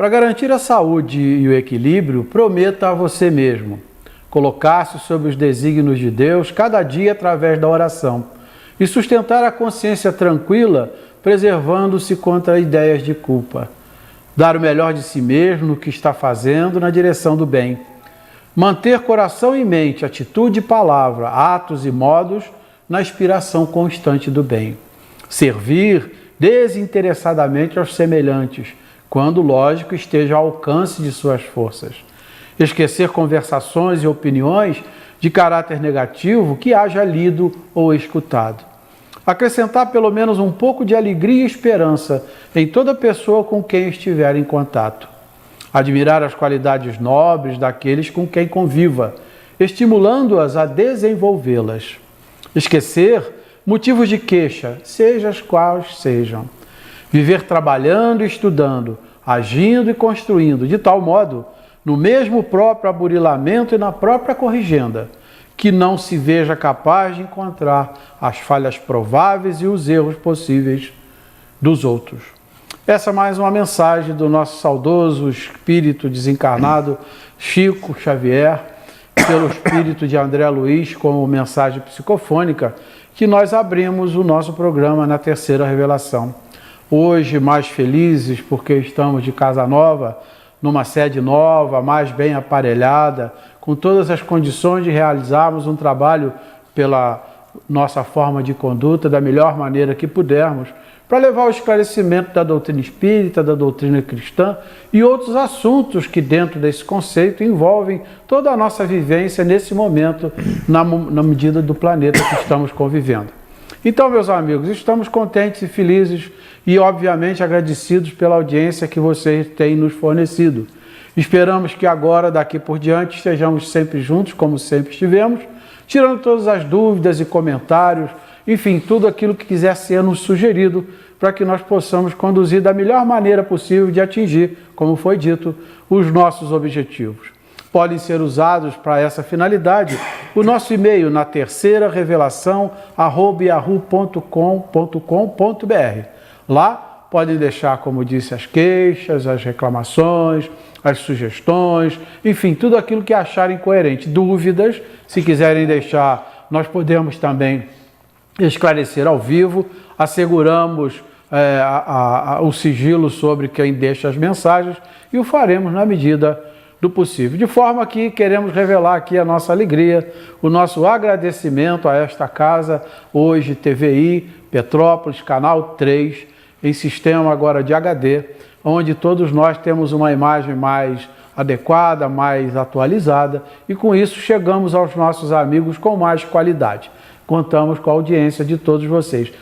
Para garantir a saúde e o equilíbrio, prometa a você mesmo colocar-se sob os desígnios de Deus cada dia através da oração e sustentar a consciência tranquila, preservando-se contra ideias de culpa. Dar o melhor de si mesmo no que está fazendo na direção do bem. Manter coração e mente, atitude e palavra, atos e modos na inspiração constante do bem. Servir desinteressadamente aos semelhantes, quando, lógico, esteja ao alcance de suas forças. Esquecer conversações e opiniões de caráter negativo que haja lido ou escutado. Acrescentar pelo menos um pouco de alegria e esperança em toda pessoa com quem estiver em contato. Admirar as qualidades nobres daqueles com quem conviva, estimulando-as a desenvolvê-las. Esquecer motivos de queixa, seja as quais sejam. Viver trabalhando e estudando, agindo e construindo, de tal modo, no mesmo próprio aburilamento e na própria corrigenda, que não se veja capaz de encontrar as falhas prováveis e os erros possíveis dos outros. Essa é mais uma mensagem do nosso saudoso espírito desencarnado Chico Xavier, pelo espírito de André Luiz, como mensagem psicofônica, que nós abrimos o nosso programa na terceira revelação. Hoje, mais felizes porque estamos de casa nova, numa sede nova, mais bem aparelhada, com todas as condições de realizarmos um trabalho pela nossa forma de conduta da melhor maneira que pudermos, para levar o esclarecimento da doutrina espírita, da doutrina cristã e outros assuntos que dentro desse conceito envolvem toda a nossa vivência nesse momento, na medida do planeta que estamos convivendo. Então, meus amigos, estamos contentes e felizes e, obviamente, agradecidos pela audiência que vocês têm nos fornecido. Esperamos que agora, daqui por diante, estejamos sempre juntos, como sempre estivemos, tirando todas as dúvidas e comentários, enfim, tudo aquilo que quiser ser nos sugerido, para que nós possamos conduzir da melhor maneira possível de atingir, como foi dito, os nossos objetivos. Podem ser usados para essa finalidade o nosso e-mail na terceira revelação@yahoo.com.br. Lá podem deixar, como disse, as queixas, as reclamações, as sugestões, enfim, tudo aquilo que acharem coerente. Dúvidas, se quiserem deixar, nós podemos também esclarecer ao vivo, asseguramos o sigilo sobre quem deixa as mensagens e o faremos na medida do possível. De forma que queremos revelar aqui a nossa alegria, o nosso agradecimento a esta casa, hoje TVI, Petrópolis, Canal 3, em sistema agora de HD, onde todos nós temos uma imagem mais adequada, mais atualizada e com isso chegamos aos nossos amigos com mais qualidade. Contamos com a audiência de todos vocês.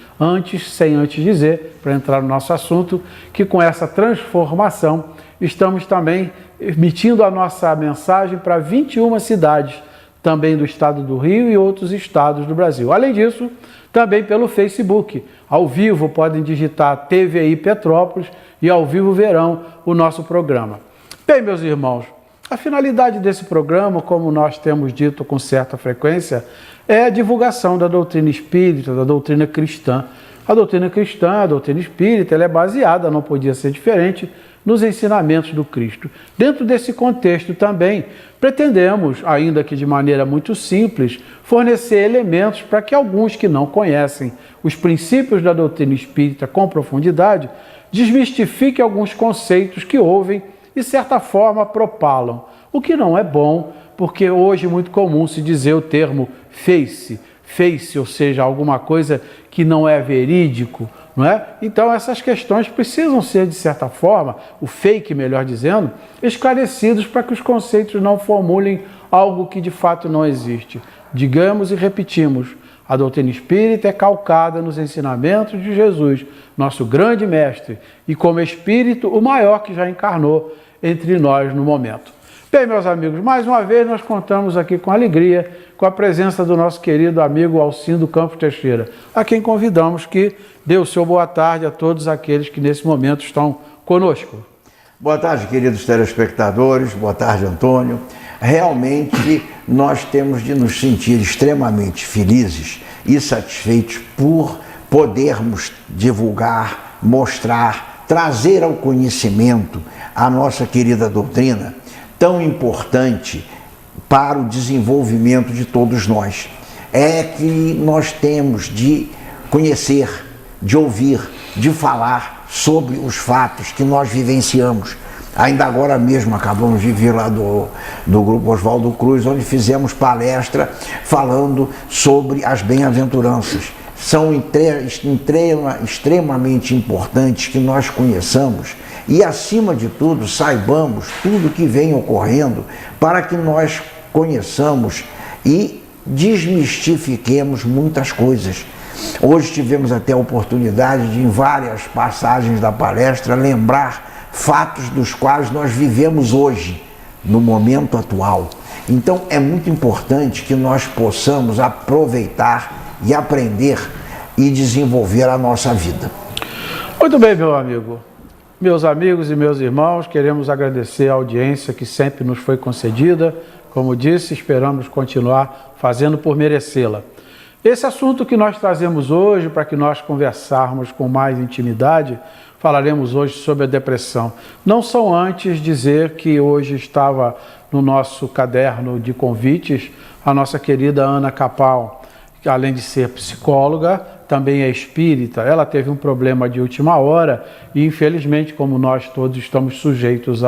Sem antes dizer, para entrar no nosso assunto, que com essa transformação estamos também emitindo a nossa mensagem para 21 cidades, também do estado do Rio e outros estados do Brasil. Além disso, também pelo Facebook. Ao vivo podem digitar TVI Petrópolis e ao vivo verão o nosso programa. Bem, meus irmãos, a finalidade desse programa, como nós temos dito com certa frequência, é a divulgação da doutrina espírita, da doutrina cristã. A doutrina cristã, a doutrina espírita, ela é baseada, não podia ser diferente, nos ensinamentos do Cristo. Dentro desse contexto também, pretendemos, ainda que de maneira muito simples, fornecer elementos para que alguns que não conhecem os princípios da doutrina espírita com profundidade, desmistifiquem alguns conceitos que ouvem e, de certa forma, propalam. O que não é bom, porque hoje é muito comum se dizer o termo face, ou seja, alguma coisa que não é verídico, não é? Então essas questões precisam ser, de certa forma, o fake, melhor dizendo, esclarecidos para que os conceitos não formulem algo que de fato não existe. Digamos e repetimos, a doutrina espírita é calcada nos ensinamentos de Jesus, nosso grande mestre, e como espírito, o maior que já encarnou entre nós no momento. Bem, meus amigos, mais uma vez nós contamos aqui com alegria com a presença do nosso querido amigo Alcindo Campos Teixeira, a quem convidamos que dê o seu boa tarde a todos aqueles que nesse momento estão conosco. Boa tarde, queridos telespectadores, boa tarde, Antônio. Realmente nós temos de nos sentir extremamente felizes e satisfeitos por podermos divulgar, mostrar trazer ao conhecimento a nossa querida doutrina, tão importante para o desenvolvimento de todos nós. É que nós temos de conhecer, de ouvir, de falar sobre os fatos que nós vivenciamos. Ainda agora mesmo acabamos de vir lá do Grupo Oswaldo Cruz, onde fizemos palestra falando sobre as bem-aventuranças. São extremamente importantes que nós conheçamos e, acima de tudo, saibamos tudo que vem ocorrendo para que nós conheçamos e desmistifiquemos muitas coisas. Hoje tivemos até a oportunidade de, em várias passagens da palestra, lembrar fatos dos quais nós vivemos hoje, no momento atual. Então é muito importante que nós possamos aproveitar e aprender e desenvolver a nossa vida. Muito bem, meu amigo. Meus amigos e meus irmãos, queremos agradecer a audiência que sempre nos foi concedida. Como disse, esperamos continuar fazendo por merecê-la. Esse assunto que nós trazemos hoje, para que nós conversarmos com mais intimidade, falaremos hoje sobre a depressão. Não são antes dizer que hoje estava no nosso caderno de convites a nossa querida Ana Capal, que além de ser psicóloga, também é espírita. Ela teve um problema de última hora e, infelizmente, como nós todos estamos sujeitos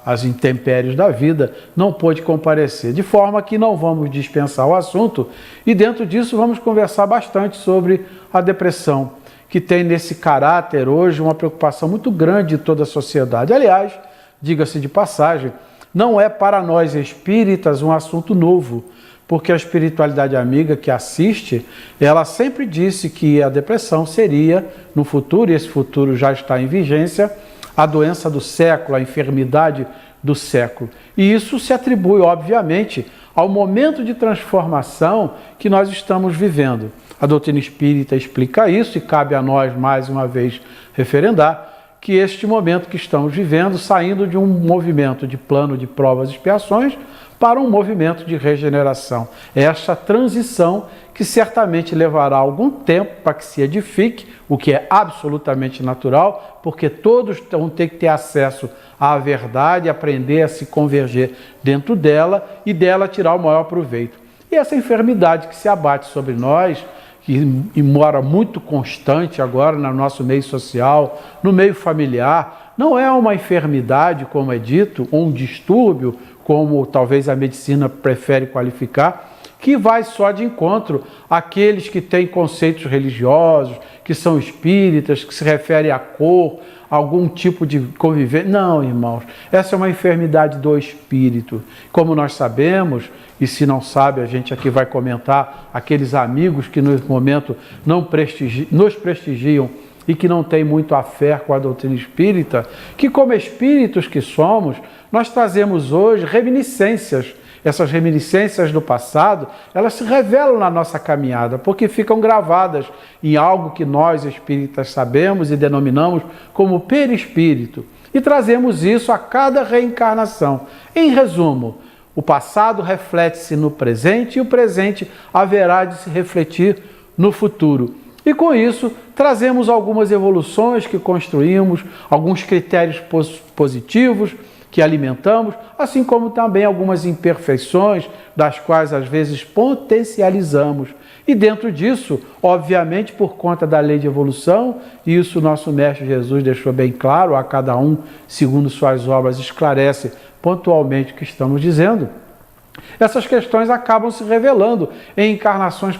às intempéries da vida, não pôde comparecer. De forma que não vamos dispensar o assunto e, dentro disso, vamos conversar bastante sobre a depressão, que tem nesse caráter hoje uma preocupação muito grande de toda a sociedade. Aliás, diga-se de passagem, não é para nós espíritas um assunto novo, porque a espiritualidade amiga que assiste, ela sempre disse que a depressão seria, no futuro, e esse futuro já está em vigência, a doença do século, a enfermidade do século. E isso se atribui, obviamente, ao momento de transformação que nós estamos vivendo. A doutrina espírita explica isso e cabe a nós, mais uma vez, referendar que este momento que estamos vivendo, saindo de um movimento de plano de provas e expiações para um movimento de regeneração. É essa transição que certamente levará algum tempo para que se edifique, o que é absolutamente natural, porque todos vão ter que ter acesso à verdade, aprender a se converger dentro dela e dela tirar o maior proveito. E essa enfermidade que se abate sobre nós, que mora muito constante agora no nosso meio social, no meio familiar, não é uma enfermidade, como é dito, ou um distúrbio, como talvez a medicina prefere qualificar, que vai só de encontro àqueles que têm conceitos religiosos, que são espíritas, que se referem à cor, a algum tipo de convivência. Não, irmãos, essa é uma enfermidade do espírito. Como nós sabemos, e se não sabe, a gente aqui vai comentar aqueles amigos que no momento nos prestigiam e que não têm muito a fé com a doutrina espírita, que como espíritos que somos, nós trazemos hoje reminiscências. Essas reminiscências do passado, elas se revelam na nossa caminhada, porque ficam gravadas em algo que nós espíritas sabemos e denominamos como perispírito. E trazemos isso a cada reencarnação. Em resumo, o passado reflete-se no presente e o presente haverá de se refletir no futuro. E com isso, trazemos algumas evoluções que construímos, alguns critérios positivos que alimentamos, assim como também algumas imperfeições, das quais às vezes potencializamos. E dentro disso, obviamente, por conta da lei de evolução, e isso nosso Mestre Jesus deixou bem claro, a cada um, segundo suas obras, esclarece pontualmente o que estamos dizendo, essas questões acabam se revelando em encarnações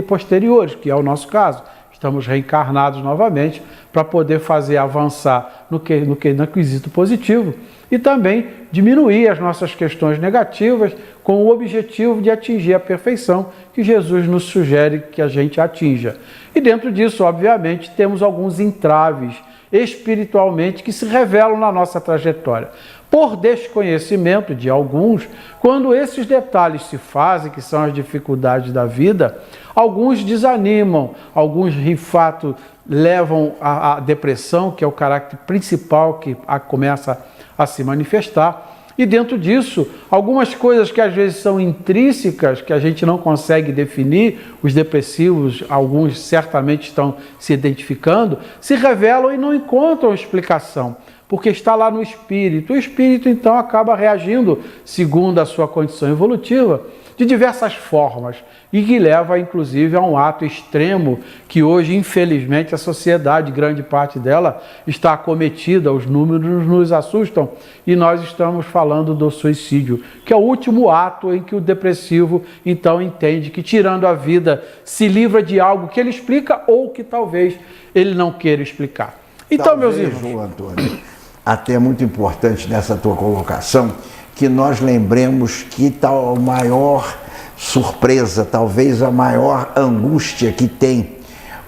posteriores, que é o nosso caso. Estamos reencarnados novamente para poder fazer avançar no quesito positivo e também diminuir as nossas questões negativas com o objetivo de atingir a perfeição que Jesus nos sugere que a gente atinja. E dentro disso, obviamente, temos alguns entraves espiritualmente que se revelam na nossa trajetória. Por desconhecimento de alguns, quando esses detalhes se fazem, que são as dificuldades da vida, alguns desanimam, alguns de fato levam à depressão, que é o caráter principal que começa a se manifestar, E dentro disso, algumas coisas que às vezes são intrínsecas, que a gente não consegue definir, os depressivos, alguns certamente estão se identificando, se revelam e não encontram explicação, porque está lá no espírito. O espírito, então, acaba reagindo, segundo a sua condição evolutiva, de diversas formas, e que leva, inclusive, a um ato extremo que hoje, infelizmente, a sociedade, grande parte dela, está acometida, os números nos assustam, e nós estamos falando do suicídio, que é o último ato em que o depressivo, então, entende que, tirando a vida, se livra de algo que ele explica ou que talvez ele não queira explicar. Então, talvez, meus irmãos... Antônio, até é muito importante nessa tua colocação, que nós lembremos que tal maior surpresa, talvez a maior angústia que tem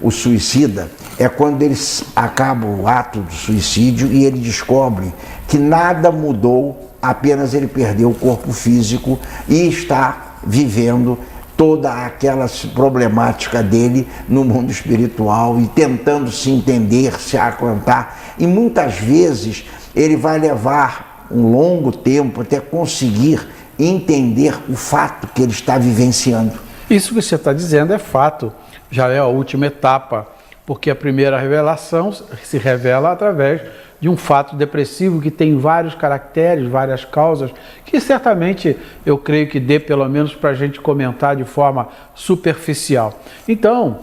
o suicida é quando ele acaba o ato do suicídio e ele descobre que nada mudou, apenas ele perdeu o corpo físico e está vivendo toda aquela problemática dele no mundo espiritual e tentando se entender, se acalmar. E muitas vezes ele vai levar um longo tempo até conseguir entender o fato que ele está vivenciando. Isso que você está dizendo é fato, já é a última etapa, porque a primeira revelação se revela através de um fato depressivo que tem vários caracteres, várias causas, que certamente eu creio que dê pelo menos para a gente comentar de forma superficial. Então,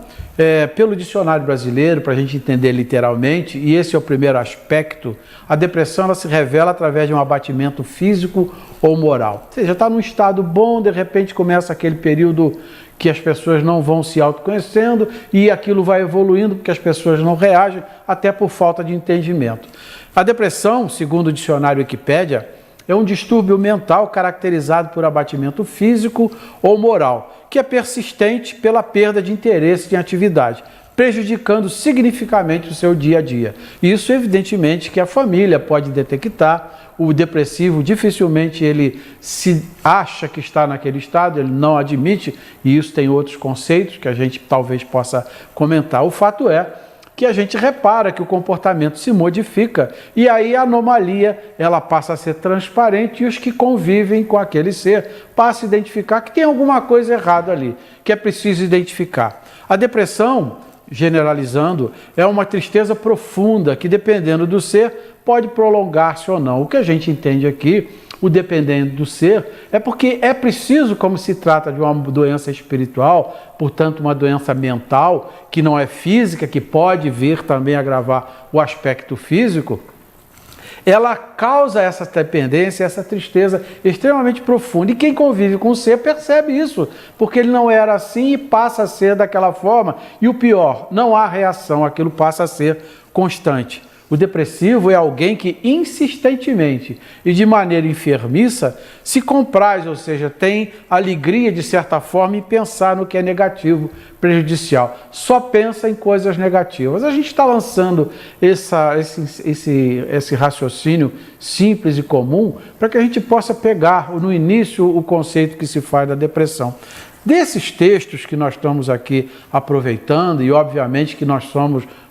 pelo dicionário brasileiro, para a gente entender literalmente, e esse é o primeiro aspecto, a depressão ela se revela através de um abatimento físico ou moral. Ou seja, está num estado bom, de repente começa aquele período que as pessoas não vão se autoconhecendo e aquilo vai evoluindo porque as pessoas não reagem, até por falta de entendimento. A depressão, segundo o dicionário Wikipédia, é um distúrbio mental caracterizado por abatimento físico ou moral, que é persistente pela perda de interesse em atividade, prejudicando significativamente o seu dia a dia. Isso, evidentemente, que a família pode detectar. O depressivo, dificilmente ele se acha que está naquele estado, ele não admite, e isso tem outros conceitos que a gente talvez possa comentar. O fato é que a gente repara que o comportamento se modifica e aí a anomalia ela passa a ser transparente e os que convivem com aquele ser passam a identificar que tem alguma coisa errada ali, que é preciso identificar. A depressão, generalizando, é uma tristeza profunda que, dependendo do ser, pode prolongar-se ou não. O que a gente entende aqui, o dependendo do ser, é porque é preciso, como se trata de uma doença espiritual, portanto uma doença mental, que não é física, que pode vir também agravar o aspecto físico, ela causa essa dependência, essa tristeza extremamente profunda. E quem convive com o ser percebe isso, porque ele não era assim e passa a ser daquela forma. E o pior, não há reação, aquilo passa a ser constante. O depressivo é alguém que insistentemente e de maneira enfermiça se compraz, ou seja, tem alegria de certa forma em pensar no que é negativo, prejudicial. Só pensa em coisas negativas. A gente está lançando esse raciocínio simples e comum para que a gente possa pegar no início o conceito que se faz da depressão. Desses textos que nós estamos aqui aproveitando, e obviamente que nós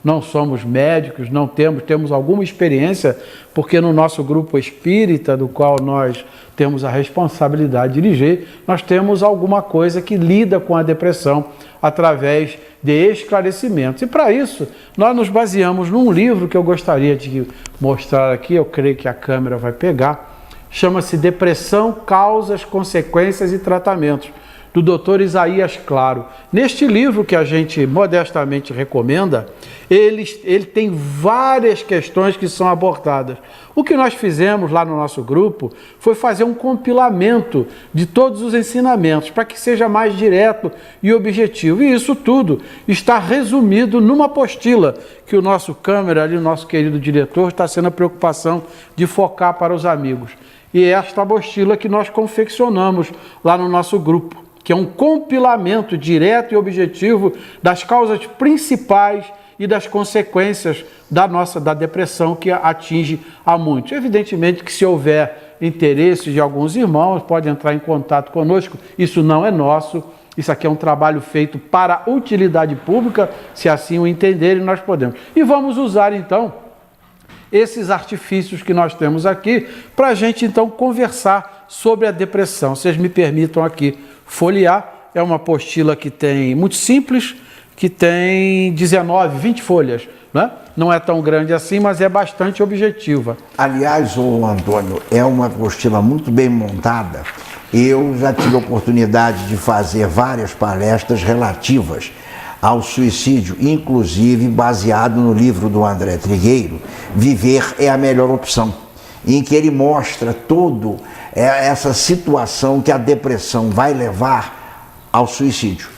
não somos médicos, não temos alguma experiência, porque no nosso grupo espírita, do qual nós temos a responsabilidade de dirigir, nós temos alguma coisa que lida com a depressão através de esclarecimentos. E para isso, nós nos baseamos num livro que eu gostaria de mostrar aqui, eu creio que a câmera vai pegar, chama-se Depressão, Causas, Consequências e Tratamentos, do Dr. Isaías Claro. Neste livro que a gente modestamente recomenda, ele tem várias questões que são abordadas. O que nós fizemos lá no nosso grupo foi fazer um compilamento de todos os ensinamentos para que seja mais direto e objetivo. E isso tudo está resumido numa apostila que o nosso câmera, ali, o nosso querido diretor, está sendo a preocupação de focar para os amigos. E é esta apostila que nós confeccionamos lá no nosso grupo, que é um compilamento direto e objetivo das causas principais e das consequências da depressão que atinge a muitos. Evidentemente que se houver interesse de alguns irmãos, pode entrar em contato conosco, isso não é nosso, isso aqui é um trabalho feito para utilidade pública, se assim o entenderem nós podemos. E vamos usar então esses artifícios que nós temos aqui, para a gente então conversar sobre a depressão. Vocês me permitam aqui folhear, é uma apostila que tem, muito simples, que tem 19, 20 folhas, né? Não é tão grande assim, mas é bastante objetiva. Aliás, ô Antônio, é uma apostila muito bem montada. Eu já tive a oportunidade de fazer várias palestras relativas ao suicídio, inclusive baseado no livro do André Trigueiro, Viver é a Melhor Opção, em que ele mostra toda essa situação que a depressão vai levar ao suicídio.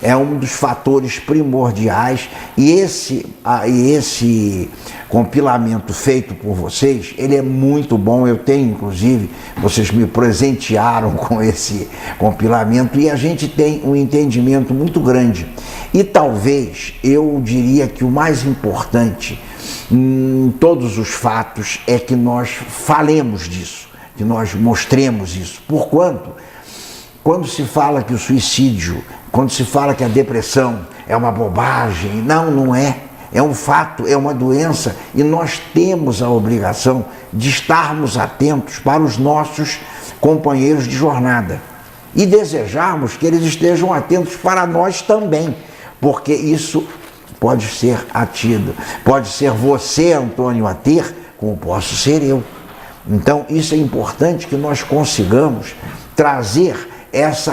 É um dos fatores primordiais e esse compilamento feito por vocês, ele é muito bom. Eu tenho, inclusive, vocês me presentearam com esse compilamento e a gente tem um entendimento muito grande. E talvez, eu diria que o mais importante em todos os fatos é que nós falemos disso, que nós mostremos isso. Porquanto, quando se fala que o suicídio, quando se fala que a depressão é uma bobagem, não é. É um fato, é uma doença e nós temos a obrigação de estarmos atentos para os nossos companheiros de jornada e desejarmos que eles estejam atentos para nós também, porque isso pode ser atido, pode ser você, Antônio, a ter, como posso ser eu. Então, isso é importante que nós consigamos trazer esse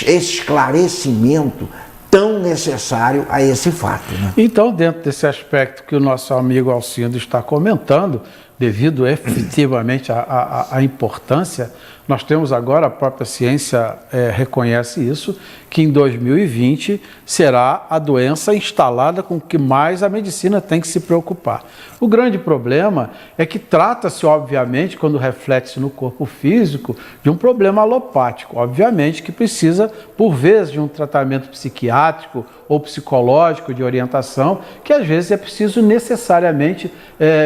esclarecimento tão necessário a esse fato, né? Então, dentro desse aspecto que o nosso amigo Alcindo está comentando, devido efetivamente à importância, nós temos agora, a própria ciência reconhece isso, que em 2020 será a doença instalada com que mais a medicina tem que se preocupar. O grande problema é que trata-se, obviamente, quando reflete-se no corpo físico, de um problema alopático. Obviamente que precisa, por vezes, de um tratamento psiquiátrico ou psicológico de orientação, que às vezes é preciso necessariamente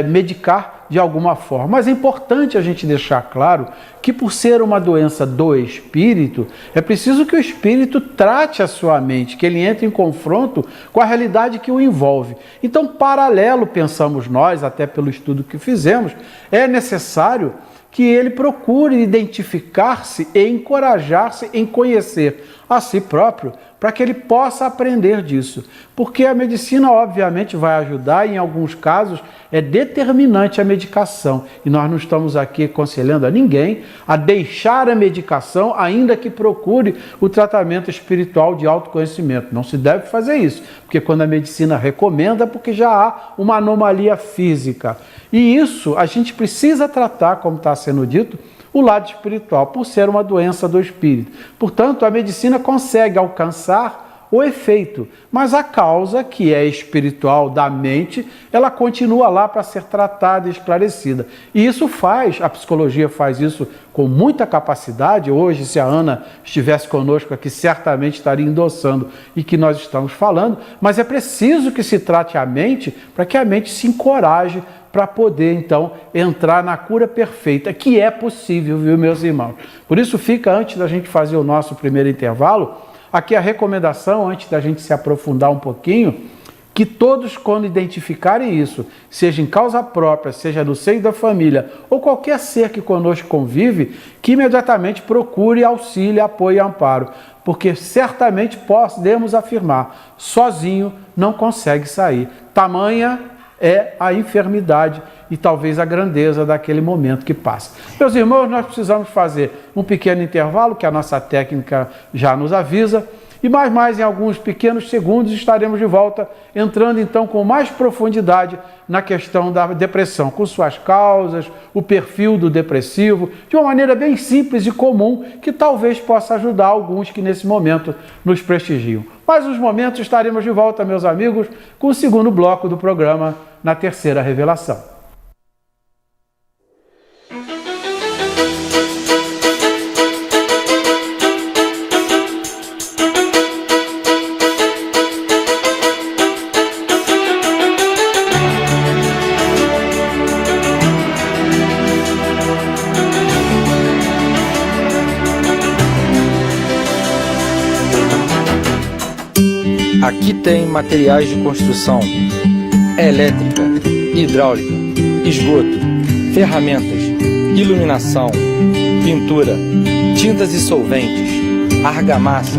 medicar de alguma forma. Mas é importante a gente deixar claro que, por ser uma doença do espírito, é preciso que o espírito trate a sua mente, que ele entre em confronto com a realidade que o envolve. Então, paralelo, pensamos nós, até pelo estudo que fizemos, é necessário que ele procure identificar-se e encorajar-se em conhecer a si próprio, para que ele possa aprender disso. Porque a medicina, obviamente, vai ajudar, e em alguns casos é determinante a medicação. E nós não estamos aqui aconselhando a ninguém a deixar a medicação, ainda que procure o tratamento espiritual de autoconhecimento. Não se deve fazer isso, porque quando a medicina recomenda, porque já há uma anomalia física. E isso a gente precisa tratar, como está sendo dito, o lado espiritual, por ser uma doença do espírito. Portanto, a medicina consegue alcançar o efeito, mas a causa, que é espiritual da mente, ela continua lá para ser tratada e esclarecida. E isso a psicologia faz isso com muita capacidade. Hoje, se a Ana estivesse conosco aqui, certamente estaria endossando e que nós estamos falando, mas é preciso que se trate a mente para que a mente se encoraje para poder, então, entrar na cura perfeita, que é possível, viu, meus irmãos? Por isso fica, antes da gente fazer o nosso primeiro intervalo, aqui a recomendação, antes da gente se aprofundar um pouquinho, que todos, quando identificarem isso, seja em causa própria, seja no seio da família, ou qualquer ser que conosco convive, que imediatamente procure auxílio, apoio e amparo, porque certamente podemos afirmar, sozinho não consegue sair. Tamanha é a enfermidade e talvez a grandeza daquele momento que passa. Meus irmãos, nós precisamos fazer um pequeno intervalo, que a nossa técnica já nos avisa, e mais em alguns pequenos segundos estaremos de volta, entrando então com mais profundidade na questão da depressão, com suas causas, o perfil do depressivo, de uma maneira bem simples e comum, que talvez possa ajudar alguns que nesse momento nos prestigiam. Mais uns momentos estaremos de volta, meus amigos, com o segundo bloco do programa, na terceira revelação. Aqui tem materiais de construção, elétrica, hidráulica, esgoto, ferramentas, iluminação, pintura, tintas e solventes, argamassa,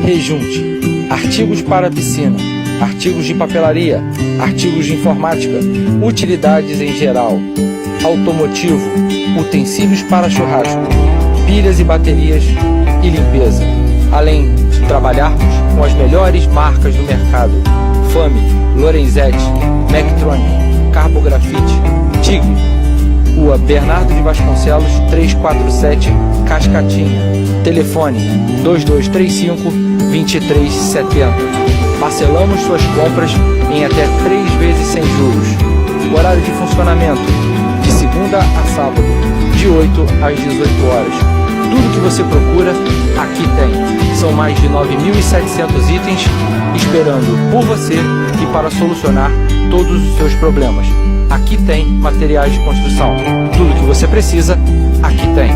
rejunte, artigos para piscina, artigos de papelaria, artigos de informática, utilidades em geral, automotivo, utensílios para churrasco, pilhas e baterias e limpeza. Além de trabalharmos com as melhores marcas do mercado: Fame, Lorenzetti, Mectronic, Carbografite, Tigre. Rua Bernardo de Vasconcelos, 347, Cascatinha. Telefone 2235-2370. Parcelamos suas compras em até 3 vezes sem juros. Horário de funcionamento: de segunda a sábado, de 8 às 18 horas. Tudo que você procura, aqui tem. São mais de 9.700 itens esperando por você e para solucionar todos os seus problemas. Aqui tem materiais de construção. Tudo que você precisa, aqui tem.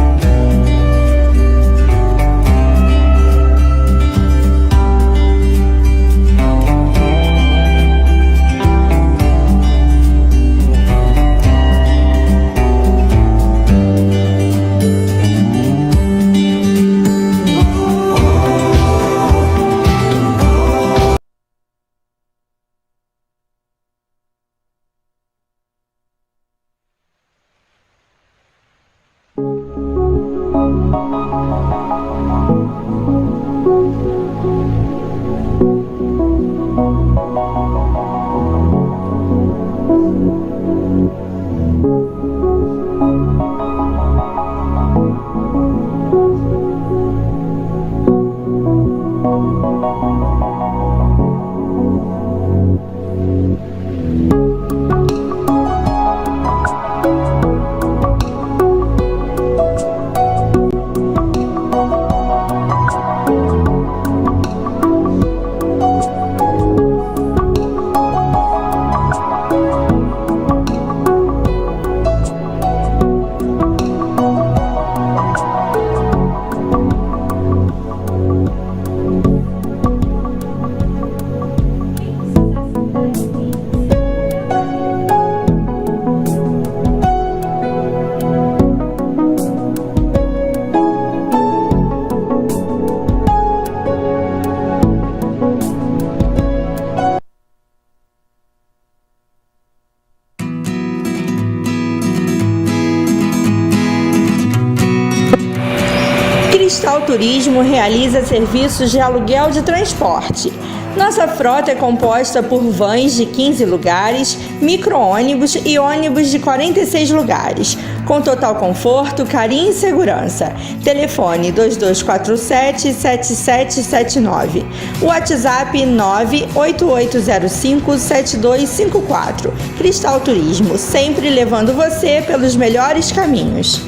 Cristal Turismo realiza serviços de aluguel de transporte. Nossa frota é composta por vans de 15 lugares, micro-ônibus e ônibus de 46 lugares, com total conforto, carinho e segurança. Telefone 2247-7779. WhatsApp 98805-7254. Cristal Turismo, sempre levando você pelos melhores caminhos.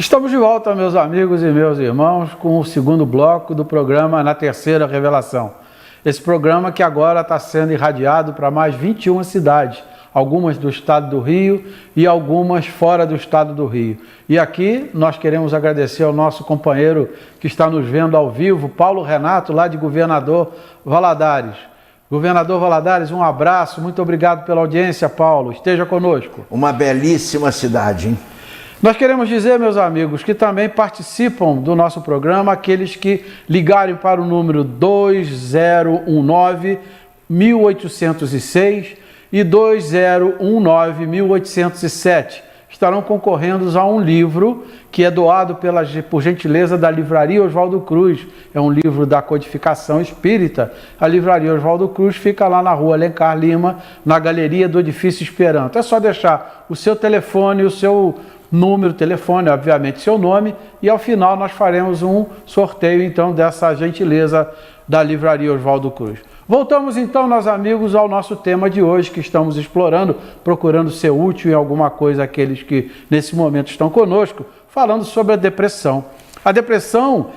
Estamos de volta, meus amigos e meus irmãos, com o segundo bloco do programa Na Terceira Revelação. Esse programa que agora está sendo irradiado para mais 21 cidades, algumas do estado do Rio e algumas fora do estado do Rio. E aqui nós queremos agradecer ao nosso companheiro que está nos vendo ao vivo, Paulo Renato, lá de Governador Valadares. Governador Valadares, um abraço, muito obrigado pela audiência, Paulo. Esteja conosco. Uma belíssima cidade, hein? Nós queremos dizer, meus amigos, que também participam do nosso programa aqueles que ligarem para o número 2019-1806 e 2019-1807. estarão concorrendo a um livro que é doado por gentileza da Livraria Oswaldo Cruz. É um livro da codificação espírita. A Livraria Oswaldo Cruz fica lá na rua Alencar Lima, na galeria do Edifício Esperanto. É só deixar o seu telefone, o seu número, telefone, obviamente seu nome, e ao final nós faremos um sorteio então dessa gentileza da Livraria Oswaldo Cruz. Voltamos então, meus amigos, ao nosso tema de hoje que estamos explorando, procurando ser útil em alguma coisa àqueles que nesse momento estão conosco, falando sobre a depressão. A depressão,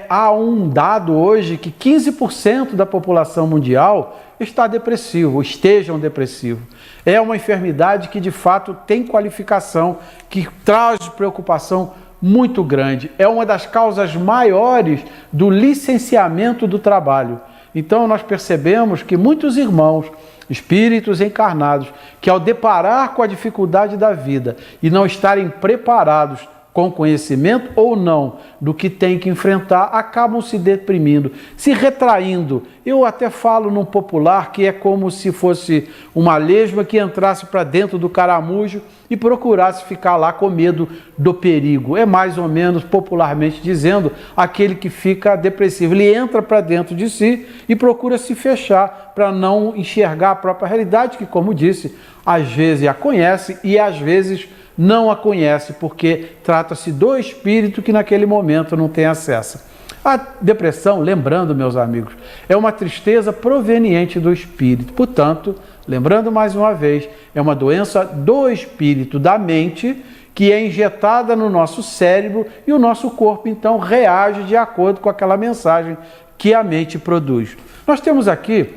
há um dado hoje que 15% da população mundial está depressivo, estejam depressivo. É uma enfermidade que de fato tem qualificação, que traz preocupação muito grande. É uma das causas maiores do licenciamento do trabalho. Então nós percebemos que muitos irmãos, espíritos encarnados, que ao deparar com a dificuldade da vida e não estarem preparados com conhecimento ou não do que tem que enfrentar, acabam se deprimindo, se retraindo. Eu até falo num popular que é como se fosse uma lesma que entrasse para dentro do caramujo e procurasse ficar lá com medo do perigo. É mais ou menos, popularmente dizendo, aquele que fica depressivo. Ele entra para dentro de si e procura se fechar para não enxergar a própria realidade, que, como disse, às vezes a conhece e às vezes não a conhece, porque trata-se do espírito que naquele momento não tem acesso. A depressão, lembrando, meus amigos, é uma tristeza proveniente do espírito. Portanto, lembrando mais uma vez, é uma doença do espírito, da mente, que é injetada no nosso cérebro e o nosso corpo, então, reage de acordo com aquela mensagem que a mente produz. Nós temos aqui,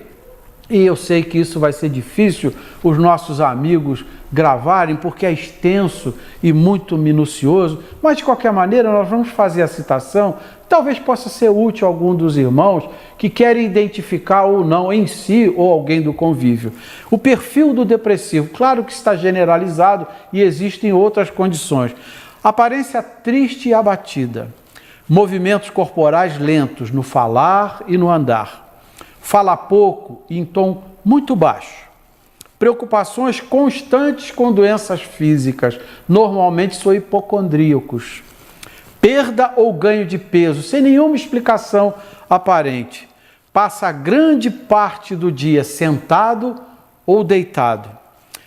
e eu sei que isso vai ser difícil os nossos amigos gravarem, porque é extenso e muito minucioso, mas de qualquer maneira nós vamos fazer a citação, talvez possa ser útil a algum dos irmãos que querem identificar ou não em si ou alguém do convívio. O perfil do depressivo, claro que está generalizado e existem outras condições. Aparência triste e abatida, movimentos corporais lentos no falar e no andar, fala pouco e em tom muito baixo, preocupações constantes com doenças físicas, normalmente são hipocondríacos, perda ou ganho de peso, sem nenhuma explicação aparente, passa grande parte do dia sentado ou deitado,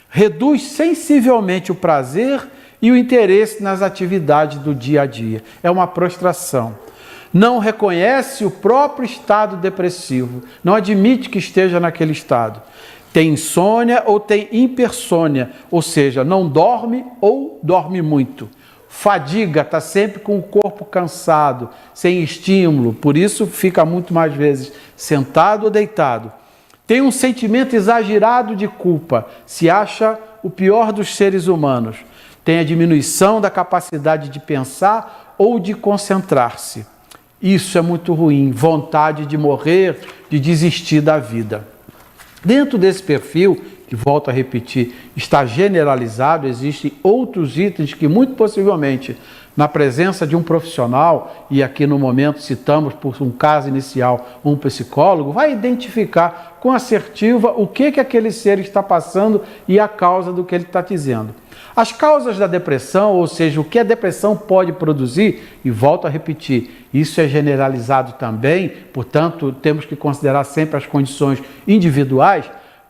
reduz sensivelmente o prazer e o interesse nas atividades do dia a dia, é uma prostração. Não reconhece o próprio estado depressivo, não admite que esteja naquele estado. Tem insônia ou tem hipersônia, ou seja, não dorme ou dorme muito. Fadiga, está sempre com o corpo cansado, sem estímulo, por isso fica muito mais vezes sentado ou deitado. Tem um sentimento exagerado de culpa, se acha o pior dos seres humanos. Tem a diminuição da capacidade de pensar ou de concentrar-se. Isso é muito ruim, vontade de morrer, de desistir da vida. Dentro desse perfil, que volto a repetir, está generalizado, existem outros itens que muito possivelmente, na presença de um profissional, e aqui no momento citamos por um caso inicial um psicólogo, vai identificar com assertiva o que aquele ser está passando e a causa do que ele está dizendo. As causas da depressão, ou seja, o que a depressão pode produzir, e volto a repetir, isso é generalizado também, portanto, temos que considerar sempre as condições individuais,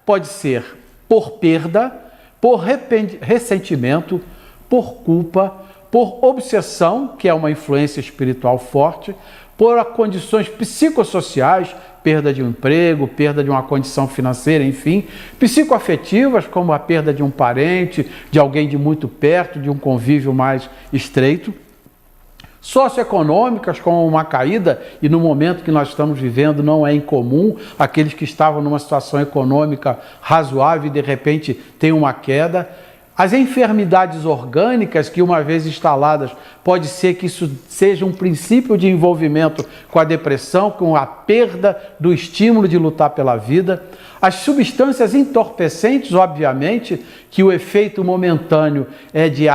pode ser por perda, por ressentimento, por culpa, por obsessão, que é uma influência espiritual forte, por condições psicossociais, perda de um emprego, perda de uma condição financeira, enfim, psicoafetivas, como a perda de um parente, de alguém de muito perto, de um convívio mais estreito, socioeconômicas, como uma caída, e no momento que nós estamos vivendo não é incomum, aqueles que estavam numa situação econômica razoável e de repente tem uma queda. As enfermidades orgânicas, que uma vez instaladas, pode ser que isso seja um princípio de envolvimento com a depressão, com a perda do estímulo de lutar pela vida. As substâncias entorpecentes, obviamente, que o efeito momentâneo é de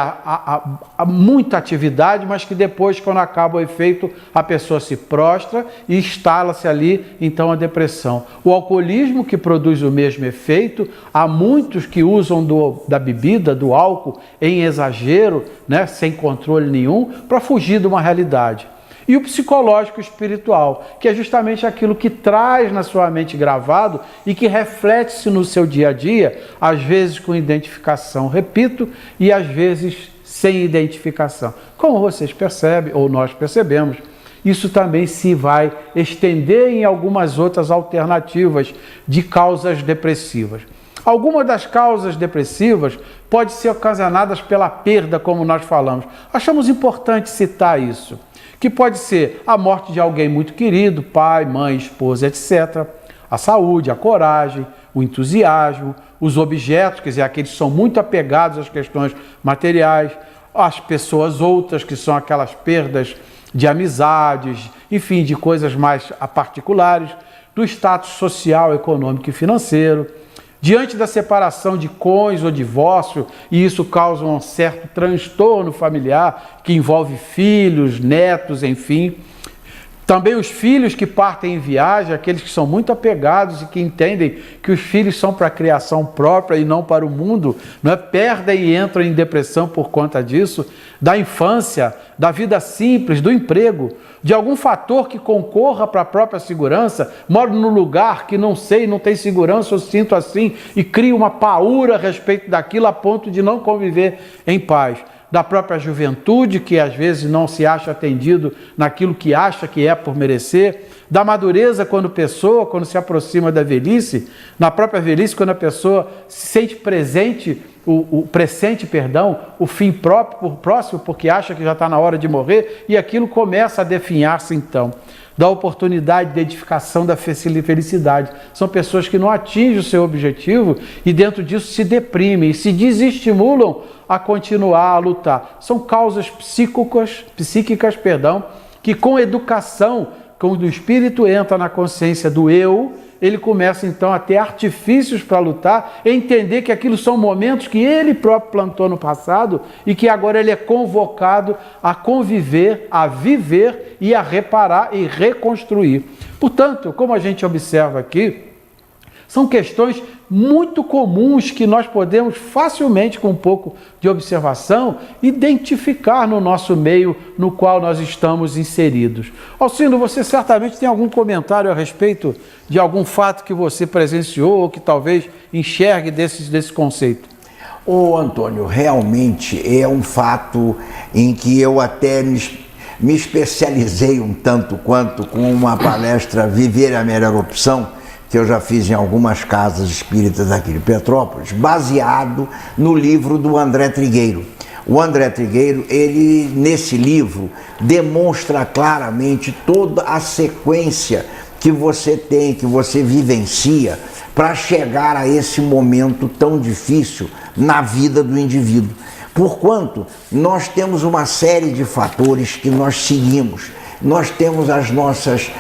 muita atividade, mas que depois, quando acaba o efeito, a pessoa se prostra e instala-se ali, então, a depressão. O alcoolismo, que produz o mesmo efeito, há muitos que usam da bebida, do álcool, em exagero, né, sem controle nenhum, para fugir de uma realidade. E o psicológico espiritual, que é justamente aquilo que traz na sua mente gravado e que reflete-se no seu dia a dia, às vezes com identificação, repito, e às vezes sem identificação. Como vocês percebem, ou nós percebemos, isso também se vai estender em algumas outras alternativas de causas depressivas. Algumas das causas depressivas podem ser ocasionadas pela perda, como nós falamos. Achamos importante citar isso, que pode ser a morte de alguém muito querido, pai, mãe, esposa, etc. A saúde, a coragem, o entusiasmo, os objetos, quer dizer, aqueles que são muito apegados às questões materiais, as pessoas outras, que são aquelas perdas de amizades, enfim, de coisas mais particulares, do status social, econômico e financeiro. Diante da separação de cônjuge ou divórcio, e isso causa um certo transtorno familiar, que envolve filhos, netos, enfim. Também os filhos que partem em viagem, aqueles que são muito apegados e que entendem que os filhos são para a criação própria e não para o mundo, não é? Perdem e entram em depressão por conta disso. Da infância, da vida simples, do emprego, de algum fator que concorra para a própria segurança. Moro num lugar que não sei, não tem segurança, eu sinto assim, e crio uma paura a respeito daquilo a ponto de não conviver em paz. Da própria juventude, que às vezes não se acha atendido naquilo que acha que é por merecer, da madureza quando se aproxima da velhice, na própria velhice, quando a pessoa se sente pressente, o fim próximo, porque acha que já está na hora de morrer, e aquilo começa a definhar-se então. Da oportunidade de edificação da felicidade. São pessoas que não atingem o seu objetivo e dentro disso se deprimem e se desestimulam a continuar a lutar. São causas psíquicas, que com educação, quando o espírito entra na consciência do eu, ele começa então a ter artifícios para lutar, entender que aquilo são momentos que ele próprio plantou no passado e que agora ele é convocado a conviver, a viver e a reparar e reconstruir. Portanto, como a gente observa aqui, são questões muito comuns que nós podemos facilmente, com um pouco de observação, identificar no nosso meio no qual nós estamos inseridos. Alcindo, você certamente tem algum comentário a respeito de algum fato que você presenciou ou que talvez enxergue desse conceito? Ô Antônio, realmente é um fato em que eu até me especializei um tanto quanto com uma palestra Viver a Melhor Opção, que eu já fiz em algumas casas espíritas aqui de Petrópolis, baseado no livro do André Trigueiro. O André Trigueiro, ele nesse livro demonstra claramente toda a sequência que você tem, que você vivencia para chegar a esse momento tão difícil na vida do indivíduo. Porquanto nós temos uma série de fatores que nós seguimos. Nós temos as nossas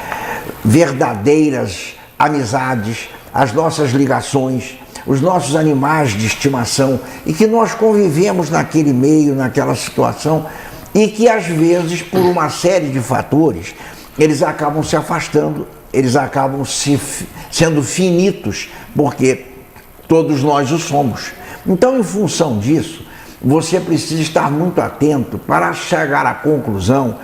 verdadeiras amizades, as nossas ligações, os nossos animais de estimação e que nós convivemos naquele meio, naquela situação e que às vezes por uma série de fatores eles acabam se afastando, eles acabam sendo finitos, porque todos nós o somos. Então, em função disso, você precisa estar muito atento para chegar à conclusão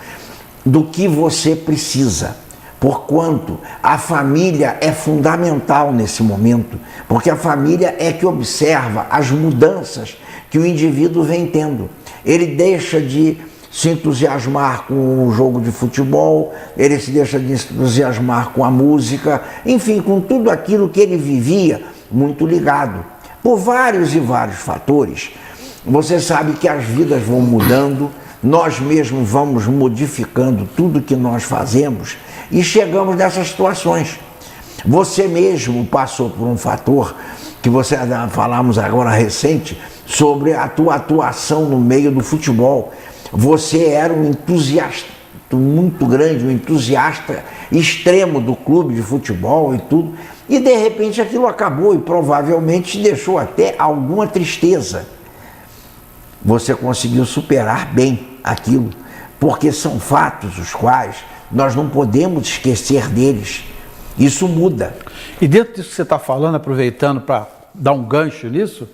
do que você precisa. Porquanto a família é fundamental nesse momento, porque a família é que observa as mudanças que o indivíduo vem tendo. Ele deixa de se entusiasmar com o jogo de futebol, ele se deixa de entusiasmar com a música, enfim, com tudo aquilo que ele vivia muito ligado. Por vários e vários fatores, você sabe que as vidas vão mudando, nós mesmos vamos modificando tudo que nós fazemos e chegamos nessas situações. Você mesmo passou por um fator que falamos agora recente sobre a tua atuação no meio do futebol. Você era um muito grande, um entusiasta extremo do clube de futebol e tudo, e de repente aquilo acabou e provavelmente te deixou até alguma tristeza. Você conseguiu superar bem aquilo, porque são fatos os quais nós não podemos esquecer deles. Isso muda. E dentro disso que você está falando, aproveitando para dar um gancho nisso,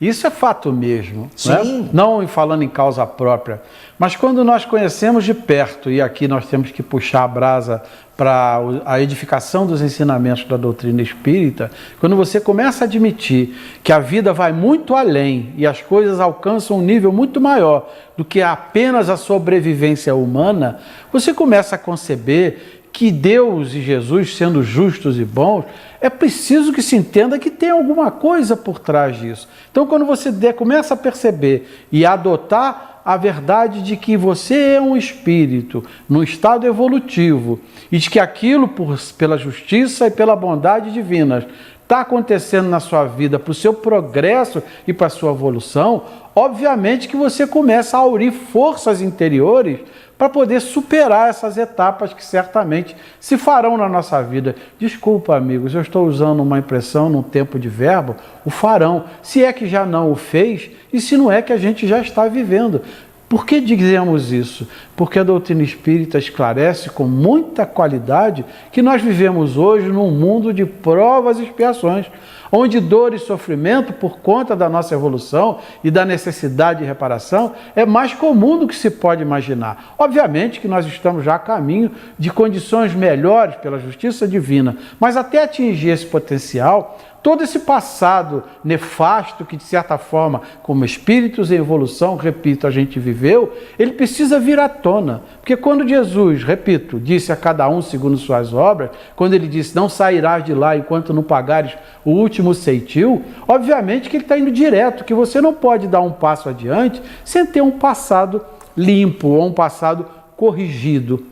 isso é fato mesmo. Sim. Não falando em causa própria, mas quando nós conhecemos de perto, e aqui nós temos que puxar a brasa para a edificação dos ensinamentos da doutrina espírita, quando você começa a admitir que a vida vai muito além e as coisas alcançam um nível muito maior do que apenas a sobrevivência humana, você começa a conceber que Deus e Jesus, sendo justos e bons, é preciso que se entenda que tem alguma coisa por trás disso. Então, quando você começa a perceber e a adotar a verdade de que você é um espírito num estado evolutivo e de que aquilo, pela justiça e pela bondade divinas, está acontecendo na sua vida para o seu progresso e para a sua evolução, obviamente que você começa a aurir forças interiores para poder superar essas etapas que certamente se farão na nossa vida. Desculpa, amigos, eu estou usando uma impressão num tempo de verbo, o farão, se é que já não o fez e se não é que a gente já está vivendo. Por que dizemos isso? Porque a doutrina espírita esclarece com muita qualidade que nós vivemos hoje num mundo de provas e expiações, onde dor e sofrimento, por conta da nossa evolução e da necessidade de reparação, é mais comum do que se pode imaginar. Obviamente que nós estamos já a caminho de condições melhores pela justiça divina, mas até atingir esse potencial, todo esse passado nefasto que, de certa forma, como espíritos em evolução, repito, a gente viveu, ele precisa vir à tona. Porque quando Jesus, repito, disse a cada um segundo suas obras, quando ele disse, não sairás de lá enquanto não pagares o último ceitil, obviamente que ele está indo direto, que você não pode dar um passo adiante sem ter um passado limpo ou um passado corrigido.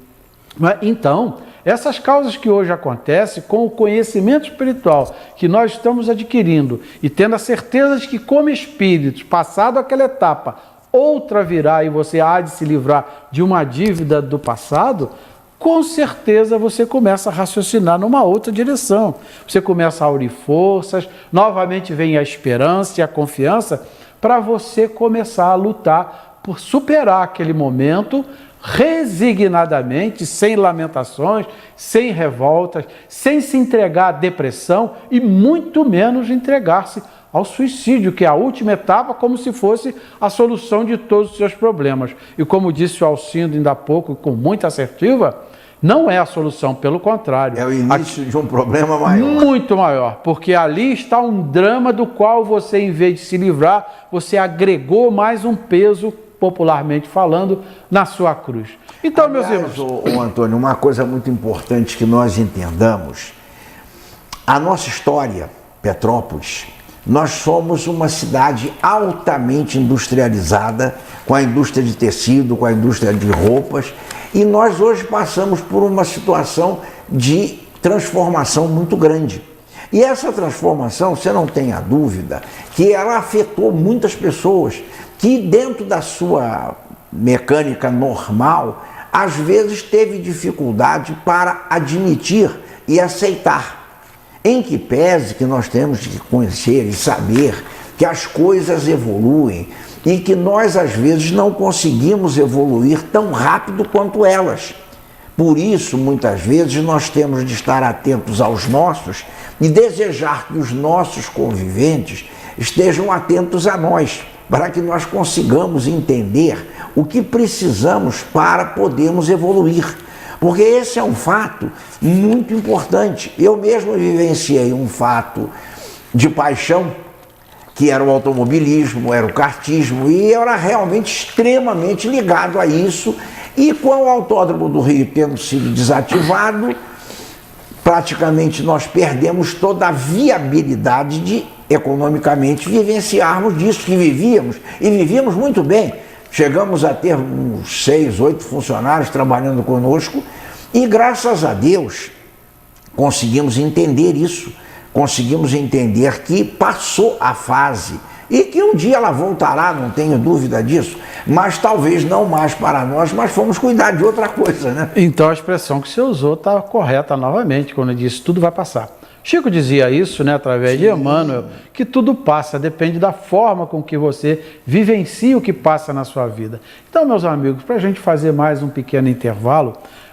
Então, essas causas que hoje acontecem, com o conhecimento espiritual que nós estamos adquirindo e tendo a certeza de que, como espíritos, passado aquela etapa, outra virá e você há de se livrar de uma dívida do passado, com certeza você começa a raciocinar numa outra direção. Você começa a aurir forças, novamente vem a esperança e a confiança para você começar a lutar por superar aquele momento resignadamente, sem lamentações, sem revoltas, sem se entregar à depressão e muito menos entregar-se ao suicídio, que é a última etapa, como se fosse a solução de todos os seus problemas. E como disse o Alcindo ainda há pouco, com muita assertiva, não é a solução, pelo contrário. É o início de um problema maior. Muito maior, porque ali está um drama do qual você, em vez de se livrar, você agregou mais um peso, popularmente falando, na sua cruz. Então, aliás, meus irmãos... Antônio, uma coisa muito importante que nós entendamos, a nossa história, Petrópolis, nós somos uma cidade altamente industrializada, com a indústria de tecido, com a indústria de roupas, e nós hoje passamos por uma situação de transformação muito grande. E essa transformação, você não tenha dúvida, que ela afetou muitas pessoas, que dentro da sua mecânica normal, às vezes teve dificuldade para admitir e aceitar. Em que pese que nós temos que conhecer e saber que as coisas evoluem e que nós às vezes não conseguimos evoluir tão rápido quanto elas. Por isso, muitas vezes, nós temos de estar atentos aos nossos e desejar que os nossos conviventes estejam atentos a nós, para que nós consigamos entender o que precisamos para podermos evoluir. Porque esse é um fato muito importante. Eu mesmo vivenciei um fato de paixão, que era o automobilismo, era o kartismo, e eu era realmente extremamente ligado a isso. E com o Autódromo do Rio tendo sido desativado, praticamente nós perdemos toda a viabilidade de economicamente vivenciarmos disso que vivíamos, e vivíamos muito bem. Chegamos a ter uns 6, 8 funcionários trabalhando conosco e, graças a Deus, conseguimos entender isso, conseguimos entender que passou a fase e que um dia ela voltará, não tenho dúvida disso, mas talvez não mais para nós, mas fomos cuidar de outra coisa, né? Então a expressão que você usou está correta novamente, quando ele disse tudo vai passar. Chico dizia isso, né, através de Emmanuel, que tudo passa, depende da forma com que você vivencia o que passa na sua vida. Então, meus amigos, para a gente fazer mais um pequeno intervalo,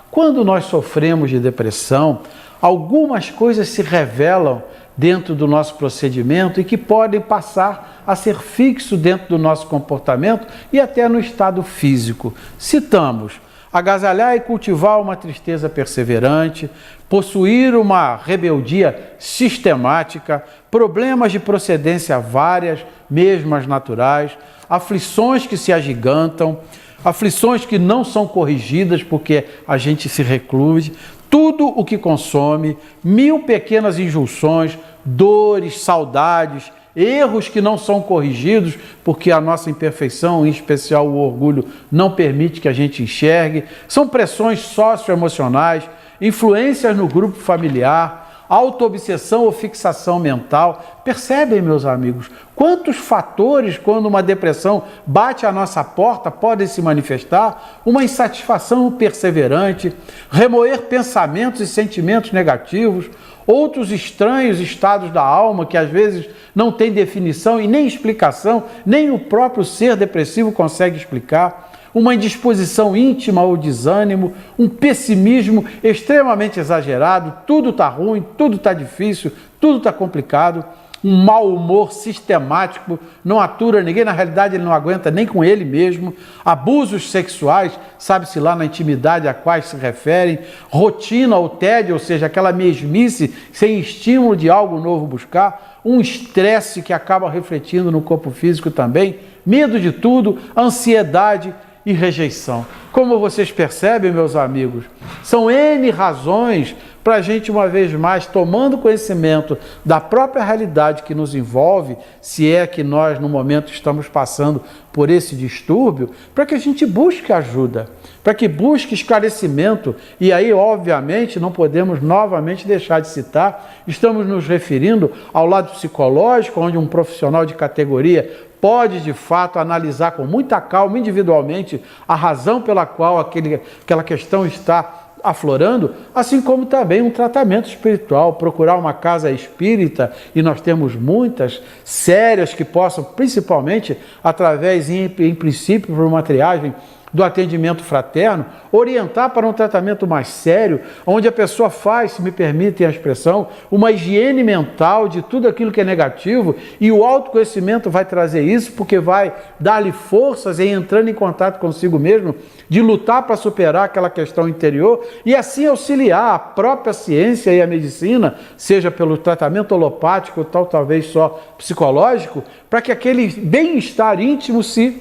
quando nós sofremos de depressão, algumas coisas se revelam dentro do nosso procedimento e que podem passar a ser fixo dentro do nosso comportamento e até no estado físico. Citamos: agasalhar e cultivar uma tristeza perseverante, possuir uma rebeldia sistemática, problemas de procedência várias, mesmo as naturais, aflições que se agigantam, aflições que não são corrigidas porque a gente se recluse, tudo o que consome, 1000 pequenas injunções, dores, saudades, erros que não são corrigidos porque a nossa imperfeição, em especial o orgulho, não permite que a gente enxergue, são pressões socioemocionais, influências no grupo familiar, autoobsessão ou fixação mental. Percebem, meus amigos, quantos fatores, quando uma depressão bate à nossa porta, podem se manifestar? Uma insatisfação perseverante, remoer pensamentos e sentimentos negativos, outros estranhos estados da alma que às vezes não têm definição e nem explicação, nem o próprio ser depressivo consegue explicar, uma indisposição íntima ou desânimo, um pessimismo extremamente exagerado, tudo está ruim, tudo está difícil, tudo está complicado, um mau humor sistemático, não atura ninguém, na realidade ele não aguenta nem com ele mesmo, abusos sexuais, sabe-se lá na intimidade a quais se referem, rotina ou tédio, ou seja, aquela mesmice, sem estímulo de algo novo buscar, um estresse que acaba refletindo no corpo físico também, medo de tudo, ansiedade e rejeição. Como vocês percebem, meus amigos, são N razões para a gente, uma vez mais, tomando conhecimento da própria realidade que nos envolve, se é que nós, no momento, estamos passando por esse distúrbio, para que a gente busque ajuda, para que busque esclarecimento. E aí, obviamente, não podemos novamente deixar de citar, estamos nos referindo ao lado psicológico, onde um profissional de categoria pode, de fato, analisar com muita calma, individualmente, a razão pela qual aquela questão está aflorando, assim como também um tratamento espiritual, procurar uma casa espírita, e nós temos muitas sérias que possam, principalmente através, em princípio, por uma triagem do atendimento fraterno, orientar para um tratamento mais sério, onde a pessoa faz, se me permitem a expressão, uma higiene mental de tudo aquilo que é negativo, e o autoconhecimento vai trazer isso, porque vai dar-lhe forças em entrando em contato consigo mesmo, de lutar para superar aquela questão interior, e assim auxiliar a própria ciência e a medicina, seja pelo tratamento holopático, ou talvez só psicológico, para que aquele bem-estar íntimo se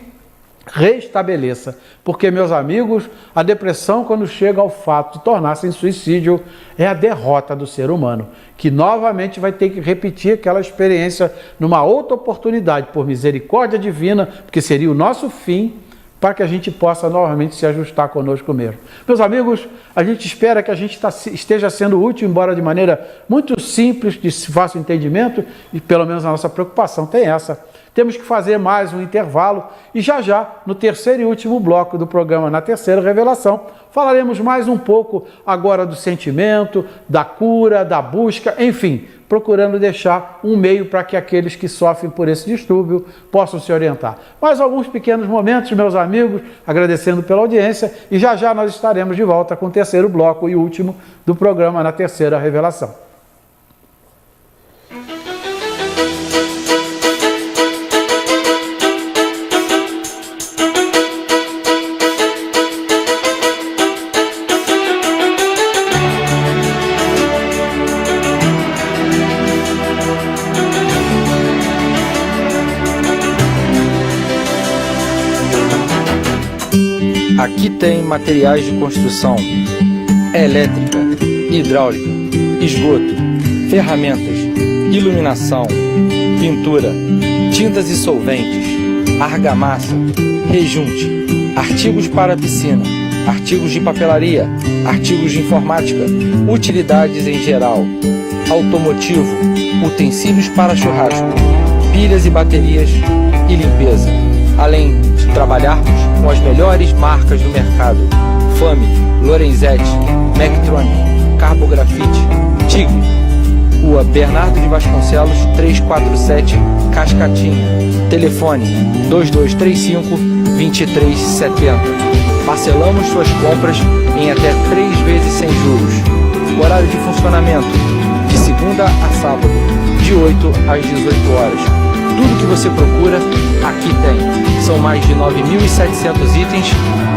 restabeleça, porque, meus amigos, a depressão, quando chega ao fato de tornar-se em suicídio, é a derrota do ser humano, que novamente vai ter que repetir aquela experiência numa outra oportunidade, por misericórdia divina, porque seria o nosso fim, para que a gente possa novamente se ajustar conosco mesmo. Meus amigos, a gente espera que a gente esteja sendo útil, embora de maneira muito simples, de fácil entendimento, e pelo menos a nossa preocupação tem essa. Temos que fazer mais um intervalo e já, no terceiro e último bloco do programa, na terceira revelação, falaremos mais um pouco agora do sentimento, da cura, da busca, enfim, procurando deixar um meio para que aqueles que sofrem por esse distúrbio possam se orientar. Mais alguns pequenos momentos, meus amigos, agradecendo pela audiência, e já nós estaremos de volta com o terceiro bloco e último do programa, na terceira revelação. Aqui tem materiais de construção, elétrica, hidráulica, esgoto, ferramentas, iluminação, pintura, tintas e solventes, argamassa, rejunte, artigos para piscina, artigos de papelaria, artigos de informática, utilidades em geral, automotivo, utensílios para churrasco, pilhas e baterias e limpeza. Além de trabalharmos com as melhores marcas do mercado: Fame, Lorenzetti, Mectronic, Carbografite, Tigre. Rua Bernardo de Vasconcelos, 347, Cascatinha. Telefone 2235-2370. Parcelamos suas compras em até 3 vezes sem juros. Horário de funcionamento: de segunda a sábado, de 8 às 18 horas. Tudo que você procura, aqui tem. São mais de 9.700 itens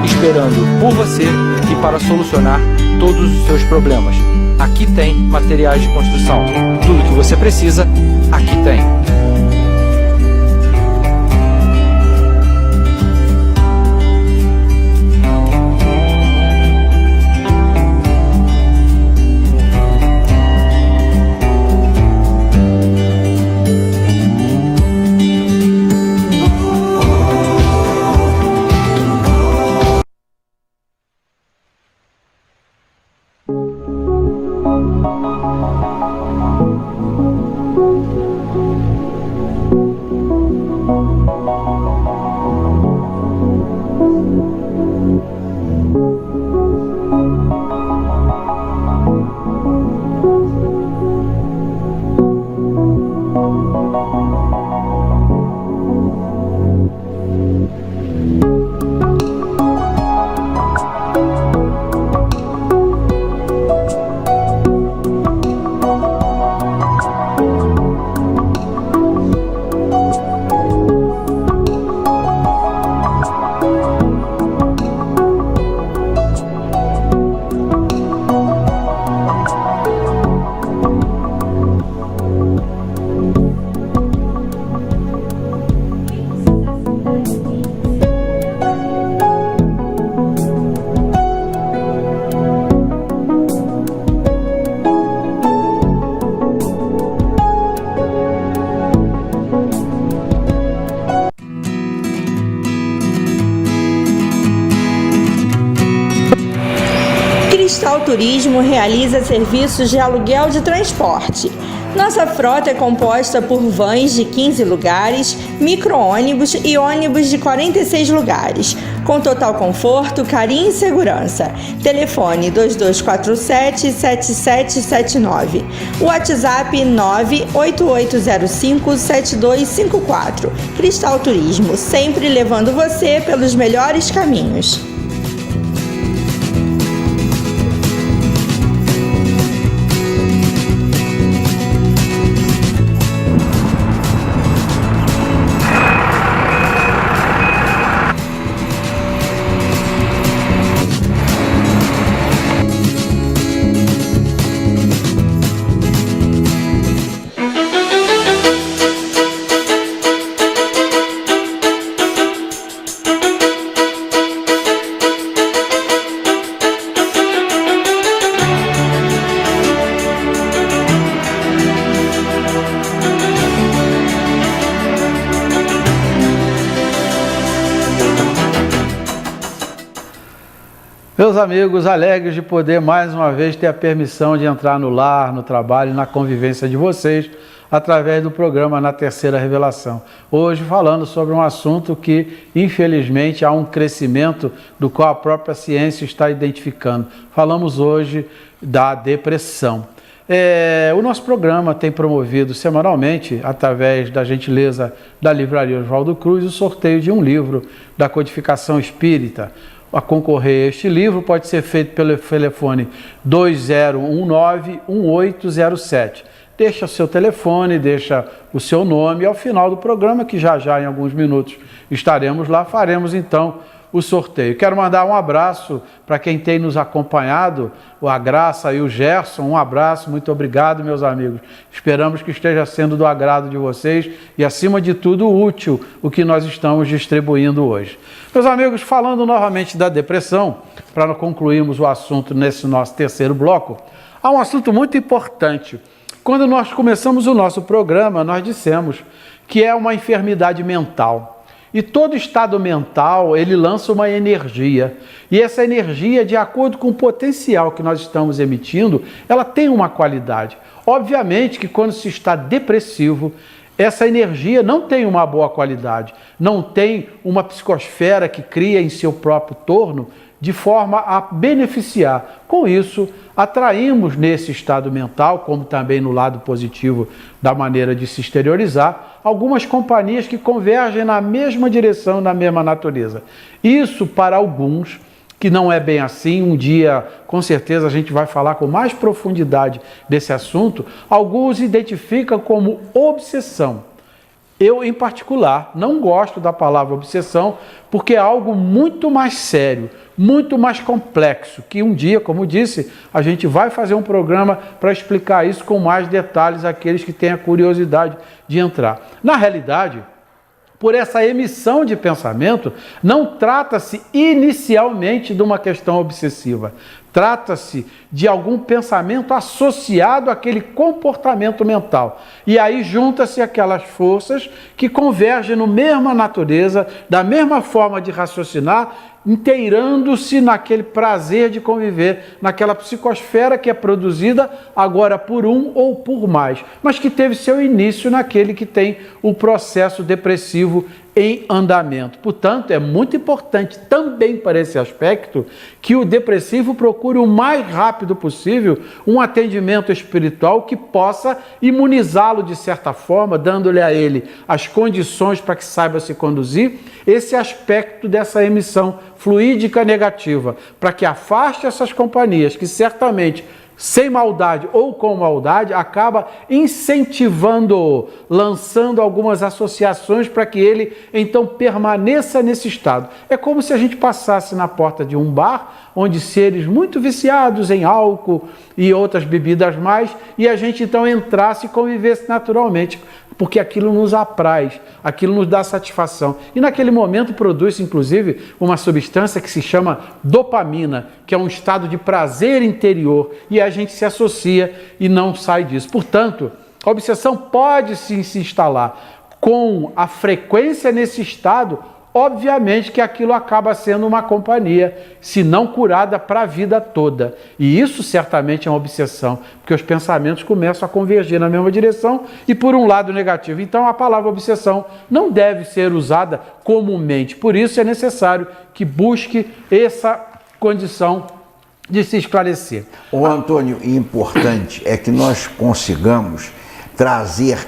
esperando por você e para solucionar todos os seus problemas. Aqui tem materiais de construção. Tudo que você precisa, aqui tem. Cristal Turismo realiza serviços de aluguel de transporte. Nossa frota é composta por vans de 15 lugares, micro-ônibus e ônibus de 46 lugares, com total conforto, carinho e segurança. Telefone 2247-7779. WhatsApp 98805-7254. Cristal Turismo, sempre levando você pelos melhores caminhos. Meus amigos, alegres de poder mais uma vez ter a permissão de entrar no lar, no trabalho e na convivência de vocês através do programa Na Terceira Revelação. Hoje falando sobre um assunto que, infelizmente, há um crescimento do qual a própria ciência está identificando. Falamos hoje da depressão. O nosso programa tem promovido semanalmente, através da gentileza da Livraria Oswaldo Cruz, o sorteio de um livro da Codificação Espírita. A concorrer a este livro pode ser feito pelo telefone 2019-1807. Deixa o seu telefone, deixa o seu nome e ao final do programa, que já em alguns minutos estaremos lá, faremos então o sorteio. Quero mandar um abraço para quem tem nos acompanhado, a Graça e o Gerson, um abraço, muito obrigado, meus amigos. Esperamos que esteja sendo do agrado de vocês e, acima de tudo, útil o que nós estamos distribuindo hoje. Meus amigos, falando novamente da depressão, para concluirmos o assunto nesse nosso terceiro bloco, há um assunto muito importante. Quando nós começamos o nosso programa, nós dissemos que é uma enfermidade mental. E todo estado mental, ele lança uma energia. E essa energia, de acordo com o potencial que nós estamos emitindo, ela tem uma qualidade. Obviamente que quando se está depressivo, essa energia não tem uma boa qualidade, não tem uma psicosfera que cria em seu próprio torno de forma a beneficiar. Com isso, atraímos nesse estado mental, como também no lado positivo da maneira de se exteriorizar, algumas companhias que convergem na mesma direção, na mesma natureza. Isso, para alguns, que não é bem assim, um dia, com certeza, a gente vai falar com mais profundidade desse assunto, alguns identificam como obsessão. Eu, em particular, não gosto da palavra obsessão, porque é algo muito mais sério, muito mais complexo, que um dia, como disse, a gente vai fazer um programa para explicar isso com mais detalhes àqueles que têm a curiosidade de entrar. Na realidade, por essa emissão de pensamento, não trata-se inicialmente de uma questão obsessiva. Trata-se de algum pensamento associado àquele comportamento mental. E aí junta-se aquelas forças que convergem na mesma natureza, da mesma forma de raciocinar, inteirando-se naquele prazer de conviver, naquela psicosfera que é produzida agora por um ou por mais, mas que teve seu início naquele que tem o processo depressivo em andamento. Portanto, é muito importante também para esse aspecto que o depressivo procure o mais rápido possível um atendimento espiritual que possa imunizá-lo de certa forma, dando-lhe a ele as condições para que saiba se conduzir, esse aspecto dessa emissão fluídica negativa, para que afaste essas companhias que certamente, sem maldade ou com maldade, acaba incentivando, lançando algumas associações para que ele então permaneça nesse estado. É como se a gente passasse na porta de um bar, onde seres muito viciados em álcool e outras bebidas mais, e a gente então entrasse e convivesse naturalmente, porque aquilo nos apraz, aquilo nos dá satisfação. E naquele momento produz, inclusive, uma substância que se chama dopamina, que é um estado de prazer interior, e a gente se associa e não sai disso. Portanto, a obsessão pode sim se instalar. Com a frequência nesse estado, obviamente que aquilo acaba sendo uma companhia, se não curada para a vida toda. E isso certamente é uma obsessão, porque os pensamentos começam a convergir na mesma direção e por um lado negativo. Então a palavra obsessão não deve ser usada comumente. Por isso é necessário que busque essa condição de se esclarecer. O Antônio, importante é que nós consigamos trazer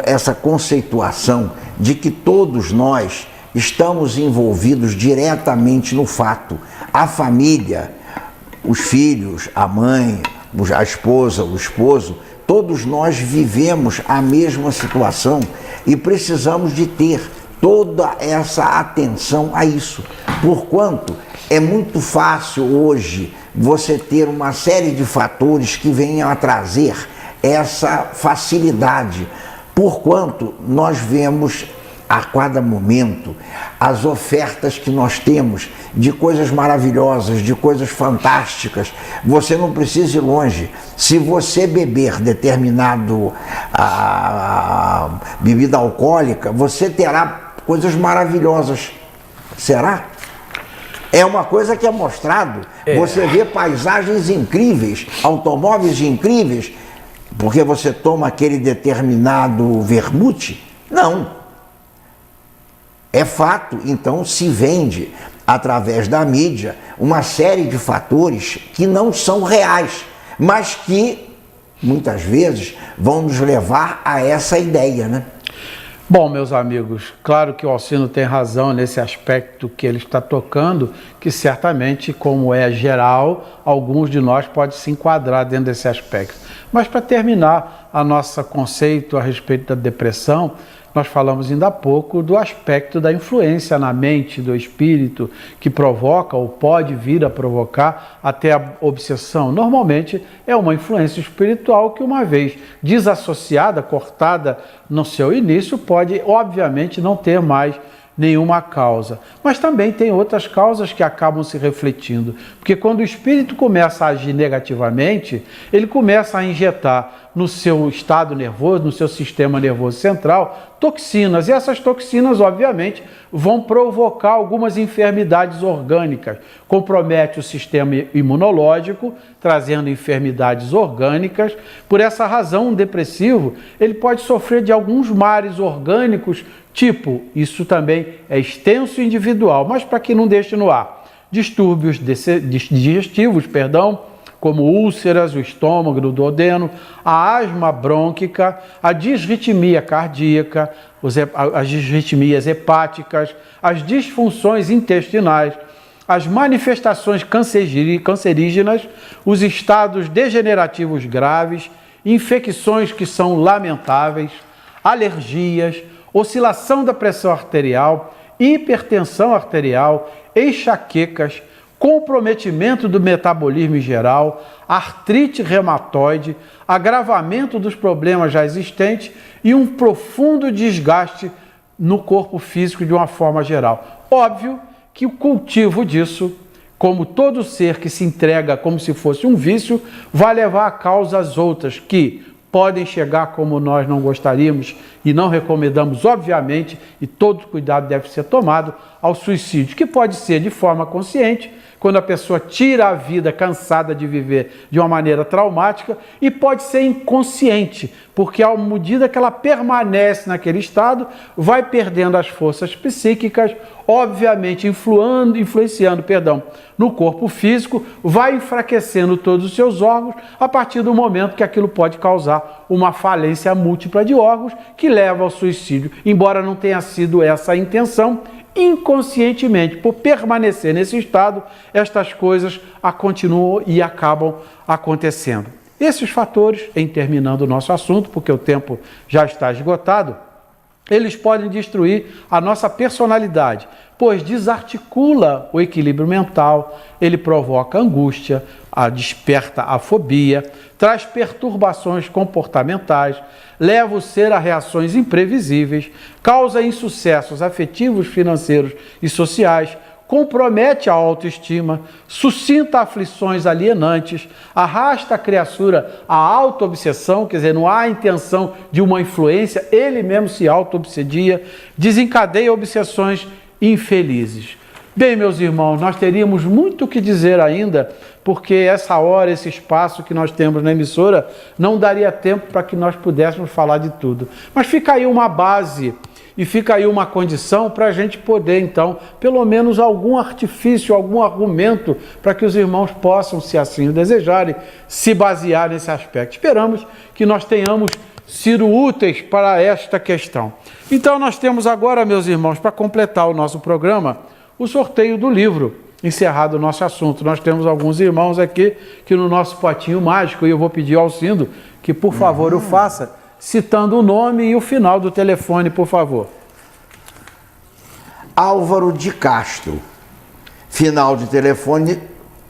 essa conceituação de que todos nós estamos envolvidos diretamente no fato. A família, os filhos, a mãe, a esposa, o esposo, todos nós vivemos a mesma situação e precisamos de ter toda essa atenção a isso. Porquanto é muito fácil hoje você ter uma série de fatores que venham a trazer essa facilidade. Porquanto nós vemos a cada momento as ofertas que nós temos de coisas maravilhosas, de coisas fantásticas. Você não precisa ir longe. Se você beber determinado bebida alcoólica, você terá coisas maravilhosas. Será? É uma coisa que é mostrado. Você vê paisagens incríveis, automóveis incríveis, porque você toma aquele determinado vermute? Não. É fato, então se vende através da mídia uma série de fatores que não são reais, mas que muitas vezes vão nos levar a essa ideia, né? Bom, meus amigos, claro que o Alcino tem razão nesse aspecto que ele está tocando, que certamente, como é geral, alguns de nós podem se enquadrar dentro desse aspecto. Mas para terminar a nosso conceito a respeito da depressão, nós falamos ainda há pouco do aspecto da influência na mente do espírito que provoca ou pode vir a provocar até a obsessão. Normalmente é uma influência espiritual que, uma vez desassociada, cortada no seu início, pode obviamente não ter mais nenhuma causa. Mas também tem outras causas que acabam se refletindo, porque quando o espírito começa a agir negativamente, ele começa a injetar no seu estado nervoso, no seu sistema nervoso central, toxinas. E essas toxinas, obviamente, vão provocar algumas enfermidades orgânicas. Compromete o sistema imunológico, trazendo enfermidades orgânicas. Por essa razão, um depressivo, ele pode sofrer de alguns males orgânicos, tipo, isso também é extenso e individual, mas para que não deixe no ar, distúrbios digestivos, como úlceras, o estômago, o duodeno, a asma brônquica, a disritmia cardíaca, as disritmias hepáticas, as disfunções intestinais, as manifestações cancerígenas, os estados degenerativos graves, infecções que são lamentáveis, alergias, oscilação da pressão arterial, hipertensão arterial, enxaquecas, comprometimento do metabolismo em geral, artrite reumatoide, agravamento dos problemas já existentes e um profundo desgaste no corpo físico de uma forma geral. Óbvio que o cultivo disso, como todo ser que se entrega como se fosse um vício, vai levar a causas outras que podem chegar como nós não gostaríamos e não recomendamos, obviamente, e todo cuidado deve ser tomado, ao suicídio, que pode ser de forma consciente, quando a pessoa tira a vida cansada de viver de uma maneira traumática, e pode ser inconsciente, porque à medida que ela permanece naquele estado, vai perdendo as forças psíquicas, obviamente influenciando no corpo físico, vai enfraquecendo todos os seus órgãos, a partir do momento que aquilo pode causar uma falência múltipla de órgãos, que leva ao suicídio, embora não tenha sido essa a intenção. Inconscientemente, por permanecer nesse estado, estas coisas continuam e acabam acontecendo. Esses fatores, em terminando o nosso assunto, porque o tempo já está esgotado, eles podem destruir a nossa personalidade, pois desarticula o equilíbrio mental, ele provoca angústia, desperta a fobia, traz perturbações comportamentais, leva o ser a reações imprevisíveis, causa insucessos afetivos, financeiros e sociais, compromete a autoestima, suscita aflições alienantes, arrasta a criatura à auto-obsessão, quer dizer, não há intenção de uma influência, ele mesmo se auto-obsedia, desencadeia obsessões infelizes. Bem, meus irmãos, nós teríamos muito o que dizer ainda, porque essa hora, esse espaço que nós temos na emissora, não daria tempo para que nós pudéssemos falar de tudo. Mas fica aí uma base e fica aí uma condição para a gente poder, então, pelo menos algum artifício, algum argumento, para que os irmãos possam, se assim o desejarem, se basear nesse aspecto. Esperamos que nós tenhamos sido úteis para esta questão. Então, nós temos agora, meus irmãos, para completar o nosso programa, o sorteio do livro. Encerrado o nosso assunto, nós temos alguns irmãos aqui que no nosso potinho mágico, e eu vou pedir ao Alcindo que, por favor, o faça, citando o nome e o final do telefone, por favor. Álvaro de Castro, final de telefone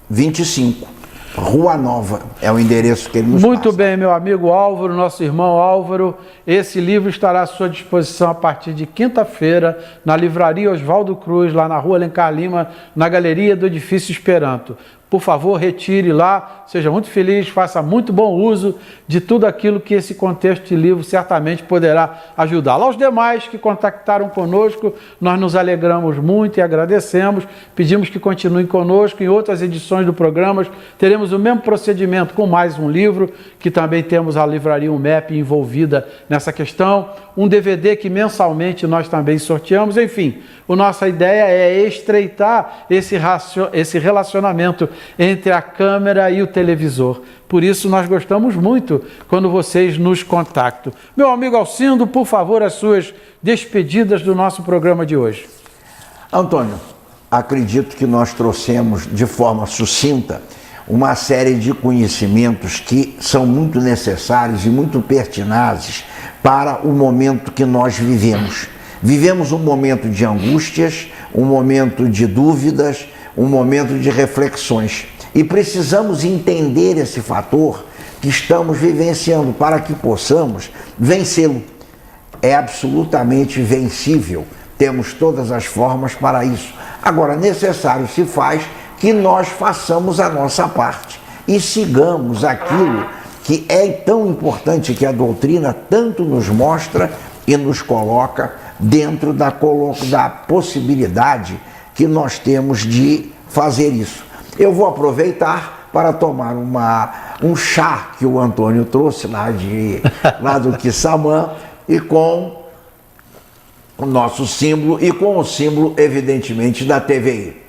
25, Rua Nova, é o endereço que ele nos Muito passa. bem, meu amigo Álvaro, nosso irmão Álvaro, esse livro estará à sua disposição a partir de quinta-feira, na Livraria Oswaldo Cruz, lá na Rua Alencar Lima, na Galeria do Edifício Esperanto. Por favor, retire lá, seja muito feliz, faça muito bom uso de tudo aquilo que esse contexto de livro certamente poderá ajudá-lo. Aos demais que contactaram conosco, nós nos alegramos muito e agradecemos, pedimos que continuem conosco. Em outras edições do programa teremos o mesmo procedimento com mais um livro, que também temos a Livraria UMEP envolvida nessa questão, um DVD que mensalmente nós também sorteamos. Enfim, a nossa ideia é estreitar esse relacionamento entre a câmera e o televisor. Por isso nós gostamos muito quando vocês nos contactam. Meu amigo Alcindo, por favor, as suas despedidas do nosso programa de hoje. Antônio, acredito que nós trouxemos de forma sucinta uma série de conhecimentos que são muito necessários e muito pertinazes para o momento que nós vivemos. Vivemos um momento de angústias, um momento de dúvidas, um momento de reflexões. E precisamos entender esse fator que estamos vivenciando para que possamos vencê-lo. É absolutamente vencível. Temos todas as formas para isso. Agora, necessário se faz que nós façamos a nossa parte e sigamos aquilo que é tão importante, que a doutrina tanto nos mostra e nos coloca dentro da possibilidade que nós temos de fazer isso. Eu vou aproveitar para tomar um chá que o Antônio trouxe lá do Quissamã, e com o nosso símbolo e com o símbolo, evidentemente, da TVI.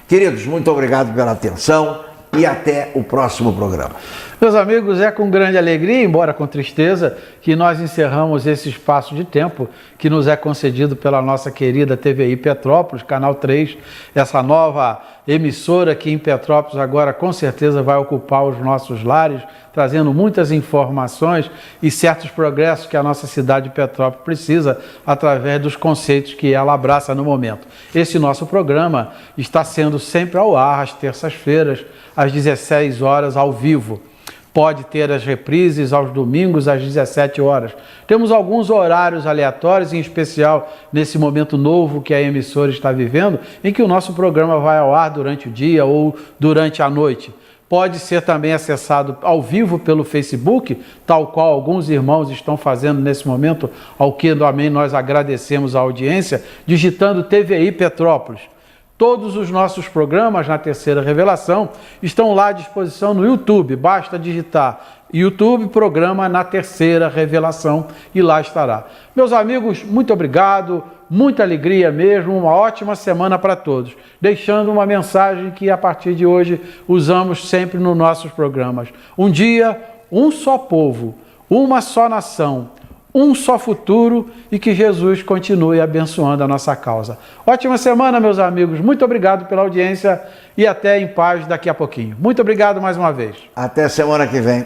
Queridos, muito obrigado pela atenção e até o próximo programa. Meus amigos, é com grande alegria, embora com tristeza, que nós encerramos esse espaço de tempo que nos é concedido pela nossa querida TVI Petrópolis, Canal 3, essa nova emissora que em Petrópolis agora com certeza vai ocupar os nossos lares, trazendo muitas informações e certos progressos que a nossa cidade de Petrópolis precisa através dos conceitos que ela abraça no momento. Esse nosso programa está sendo sempre ao ar, às terças-feiras, às 16 horas, ao vivo. Pode ter as reprises aos domingos às 17 horas. Temos alguns horários aleatórios, em especial nesse momento novo que a emissora está vivendo, em que o nosso programa vai ao ar durante o dia ou durante a noite. Pode ser também acessado ao vivo pelo Facebook, tal qual alguns irmãos estão fazendo nesse momento, ao que também nós agradecemos a audiência, digitando TVI Petrópolis. Todos os nossos programas na Terceira Revelação estão lá à disposição no YouTube. Basta digitar YouTube, programa na Terceira Revelação, e lá estará. Meus amigos, muito obrigado, muita alegria mesmo, uma ótima semana para todos. Deixando uma mensagem que a partir de hoje usamos sempre nos nossos programas. Um dia, um só povo, uma só nação, um só futuro, e que Jesus continue abençoando a nossa causa. Ótima semana, meus amigos. Muito obrigado pela audiência e até em paz daqui a pouquinho. Muito obrigado mais uma vez. Até semana que vem.